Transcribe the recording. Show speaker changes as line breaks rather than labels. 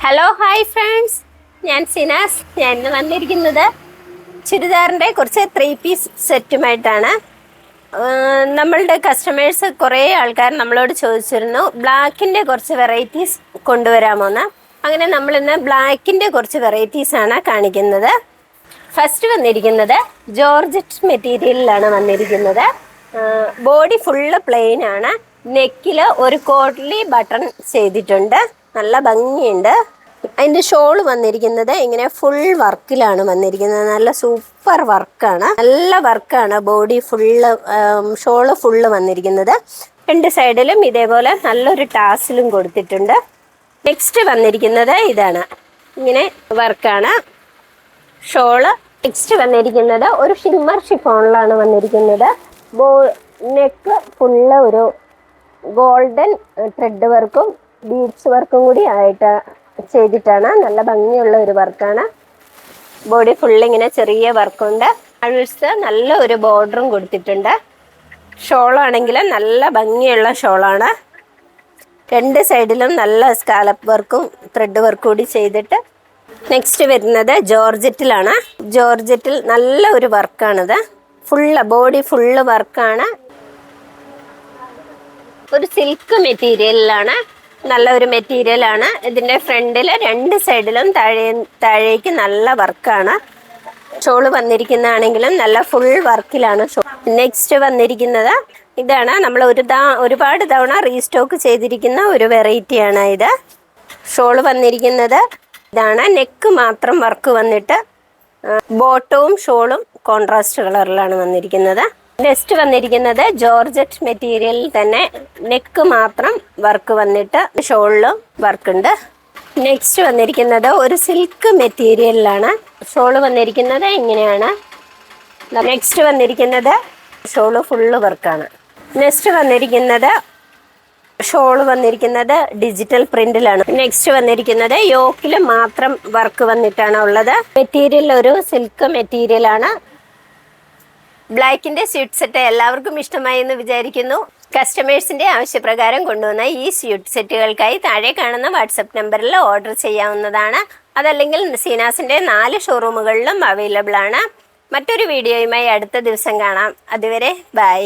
Hello hi friends, ഞാൻ സിനാസ്. ഞാൻ ഇന്ന് വന്നിരിക്കുന്നത് ചുരിദാറിൻ്റെ കുറച്ച് 3 പീസ് സെറ്റുമായിട്ടാണ്. നമ്മളുടെ കസ്റ്റമേഴ്സ് കുറേ ആൾക്കാർ നമ്മളോട് ചോദിച്ചിരുന്നു ബ്ലാക്കിൻ്റെ കുറച്ച് വെറൈറ്റീസ് കൊണ്ടുവരാമോന്ന്. അങ്ങനെ നമ്മളിന്ന് ബ്ലാക്കിൻ്റെ കുറച്ച് വെറൈറ്റീസാണ് കാണിക്കുന്നത്. ഫസ്റ്റ് വന്നിരിക്കുന്നത് ജോർജറ്റ് മെറ്റീരിയലിലാണ് വന്നിരിക്കുന്നത്. ബോഡി ഫുള്ള് പ്ലെയിൻ ആണ്. നെക്കിൽ ഒരു കോട്ട്ലി ബട്ടൺ ചെയ്തിട്ടുണ്ട്, നല്ല ഭംഗിയുണ്ട്. അതിൻ്റെ ഷോള് വന്നിരിക്കുന്നത് ഇങ്ങനെ ഫുൾ വർക്കിലാണ് വന്നിരിക്കുന്നത്. നല്ല സൂപ്പർ വർക്കാണ്, നല്ല വർക്കാണ്. ബോഡി ഫുള്ള് ഷോള് ഫുള്ള് വന്നിരിക്കുന്നത്. രണ്ട് സൈഡിലും ഇതേപോലെ നല്ലൊരു ടാസിലും കൊടുത്തിട്ടുണ്ട്. നെക്സ്റ്റ് വന്നിരിക്കുന്നത് ഇതാണ്, ഇങ്ങനെ വർക്കാണ് ഷോള്. നെക്സ്റ്റ് വന്നിരിക്കുന്നത് ഒരു ഷിമ്മർ ഷിഫോണിലാണ് വന്നിരിക്കുന്നത്. നെക്ക് ഫുള്ള് ഒരു ഗോൾഡൻ ത്രെഡ് വർക്കും ബീഡ്സ് വർക്കും കൂടി ആയിട്ട് ചെയ്തിട്ടാണ്. നല്ല ഭംഗിയുള്ള ഒരു വർക്കാണ്. ബോഡി ഫുള്ള് ഇങ്ങനെ ചെറിയ വർക്കുണ്ട്. അഴിച്ച് നല്ല ഒരു ബോർഡറും കൊടുത്തിട്ടുണ്ട്. ഷോളാണെങ്കിൽ നല്ല ഭംഗിയുള്ള ഷോളാണ്. രണ്ട് സൈഡിലും നല്ല സ്കാലപ്പ് വർക്കും ത്രെഡ് വർക്കും കൂടി ചെയ്തിട്ട്. നെക്സ്റ്റ് വരുന്നത് ജോർജറ്റിലാണ്. ജോർജറ്റിൽ നല്ല ഒരു വർക്കാണിത്. ഫുള്ള് ബോഡി ഫുള്ള് വർക്കാണ്. ഒരു സിൽക്ക് മെറ്റീരിയലിലാണ്, നല്ല ഒരു മെറ്റീരിയലാണ്. ഇതിൻ്റെ ഫ്രണ്ടിൽ രണ്ട് സൈഡിലും താഴേക്ക് നല്ല വർക്കാണ്. ഷോള് വന്നിരിക്കുന്നതാണെങ്കിലും നല്ല ഫുൾ വർക്കിലാണ് ഷോൾ. നെക്സ്റ്റ് വന്നിരിക്കുന്നത് ഇതാണ്. നമ്മൾ ഒരുപാട് തവണ റീസ്റ്റോക്ക് ചെയ്തിരിക്കുന്ന ഒരു വെറൈറ്റിയാണ് ഇത്. ഷോള് വന്നിരിക്കുന്നത് ഇതാണ്. നെക്ക് മാത്രം വർക്ക് വന്നിട്ട് ബോട്ടവും ഷോളും കോൺട്രാസ്റ്റ് കളറിലാണ് വന്നിരിക്കുന്നത്. നെക്സ്റ്റ് വന്നിരിക്കുന്നത് ജോർജറ്റ് മെറ്റീരിയലിൽ തന്നെ നെക്ക് മാത്രം വർക്ക് വന്നിട്ട് ഷോളിലും വർക്കുണ്ട്. നെക്സ്റ്റ് വന്നിരിക്കുന്നത് ഒരു സിൽക്ക് മെറ്റീരിയലിലാണ്. ഷോള് വന്നിരിക്കുന്നത് ഇങ്ങനെയാണ്. നെക്സ്റ്റ് വന്നിരിക്കുന്നത് ഷോള് ഫുള്ള് വർക്കാണ്. നെക്സ്റ്റ് വന്നിരിക്കുന്നത് ഷോള് വന്നിരിക്കുന്നത് ഡിജിറ്റൽ പ്രിന്റിലാണ്. നെക്സ്റ്റ് വന്നിരിക്കുന്നത് യോക്കിൽ മാത്രം വർക്ക് വന്നിട്ടാണ് ഉള്ളത്. മെറ്റീരിയൽ ഒരു സിൽക്ക് മെറ്റീരിയലാണ്. ബ്ലാക്കിൻ്റെ സ്യൂട്ട് സെറ്റ് എല്ലാവർക്കും ഇഷ്ടമായി എന്ന് വിചാരിക്കുന്നു. കസ്റ്റമേഴ്സിൻ്റെ ആവശ്യപ്രകാരം കൊണ്ടുവന്ന ഈ സ്യൂട്ട് സെറ്റുകൾക്കായി താഴെ കാണുന്ന വാട്സപ്പ് നമ്പറിൽ ഓർഡർ ചെയ്യാവുന്നതാണ്. അതല്ലെങ്കിൽ സീനാസിൻ്റെ 4 ഷോറൂമുകളിലും അവൈലബിൾ ആണ്. മറ്റൊരു വീഡിയോയുമായി അടുത്ത ദിവസം കാണാം. അതുവരെ ബൈ.